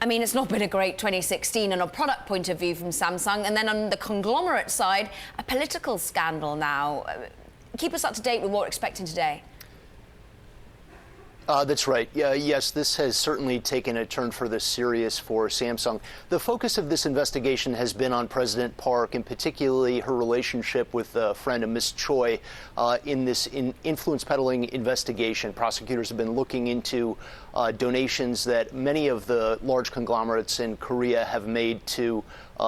I mean, it's not been a great 2016 on a product point of view from Samsung. And then on the conglomerate side, a political scandal now. Keep us up to date with what we're expecting today. That's right. Yes, this has certainly taken a turn for the serious for Samsung. The focus of this investigation has been on President Park, and particularly her relationship with a friend of Ms. Choi in this influence peddling investigation. Prosecutors have been looking into donations that many of the large conglomerates in Korea have made to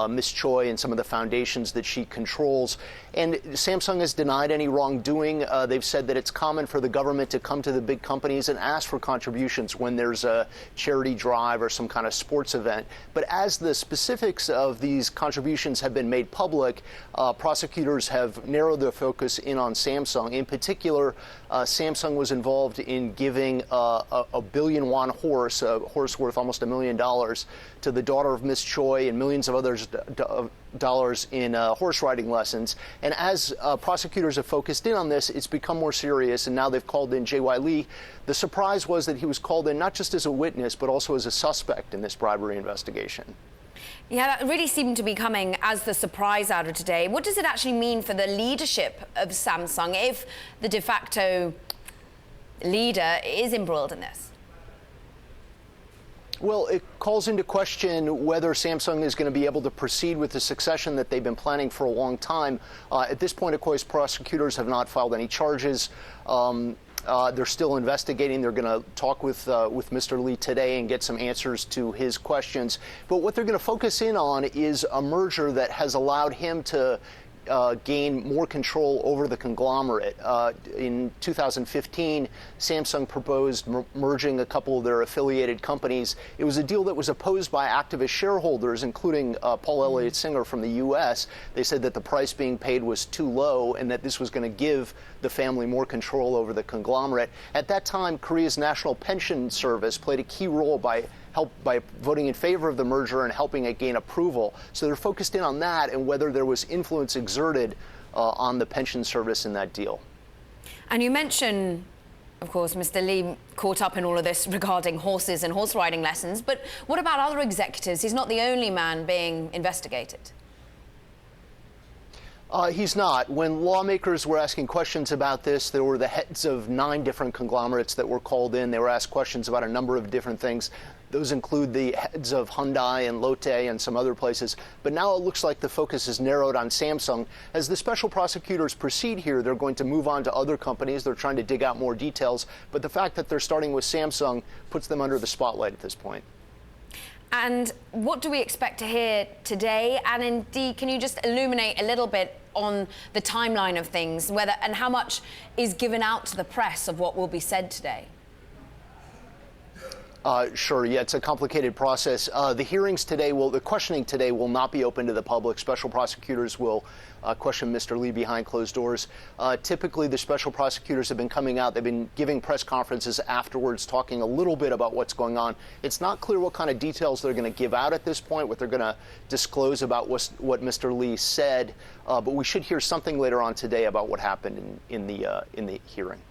Ms. Choi and some of the foundations that she controls. And Samsung has denied any wrongdoing. They've said that it's common for the government to come to the big companies and ask for contributions when there's a charity drive or some kind of sports event. But as the specifics of these contributions have been made public, prosecutors have narrowed their focus in on Samsung. In particular, Samsung was involved in giving a billion won horse, a horse worth almost $1 million, to the daughter of Ms. Choi and millions of others dollars in horse riding lessons. And as prosecutors have focused in on this, it's become more serious, and now they've called in J.Y. Lee. The surprise was that he was called in not just as a witness, but also as a suspect in this bribery investigation. Yeah, that really seemed to be coming as the surprise out of today. What does it actually mean for the leadership of Samsung if the de facto leader is embroiled in this? Well, it calls into question whether Samsung is going to be able to proceed with the succession that they've been planning for a long time. At this point, of course, prosecutors have not filed any charges. They're still investigating. They're going to talk with Mr. Lee today and get some answers to his questions. But what they're going to focus in on is a merger that has allowed him to gain more control over the conglomerate. In 2015, Samsung proposed merging a couple of their affiliated companies. It was a deal that was opposed by activist shareholders, including Paul Elliott Singer from the U.S. They said that the price being paid was too low and that this was going to give the family more control over the conglomerate. At that time, Korea's National Pension Service played a key role by voting in favor of the merger and helping it gain approval. So they're focused in on that and whether there was influence exerted on the pension service in that deal. And you mentioned, of course, Mr. Lee caught up in all of this regarding horses and horse riding lessons, but what about other executives? He's not the only man being investigated. He's not. When lawmakers were asking questions about this, there were the heads of 9 different conglomerates that were called in. They were asked questions about a number of different things. Those include the heads of Hyundai and Lotte and some other places. But now it looks like the focus is narrowed on Samsung. As the special prosecutors proceed here, they're going to move on to other companies. They're trying to dig out more details. But the fact that they're starting with Samsung puts them under the spotlight at this point. And what do we expect to hear today? And indeed, can you just illuminate a little bit on the timeline of things, whether and how much is given out to the press of what will be said today? Sure. Yeah, it's a complicated process. The hearings today the questioning today will not be open to the public. Special prosecutors will question Mr. Lee behind closed doors. Typically, the special prosecutors have been coming out. They've been giving press conferences afterwards, talking a little bit about what's going on. It's not clear what kind of details they're going to give out at this point, what they're going to disclose about what Mr. Lee said. But we should hear something later on today about what happened in the hearing.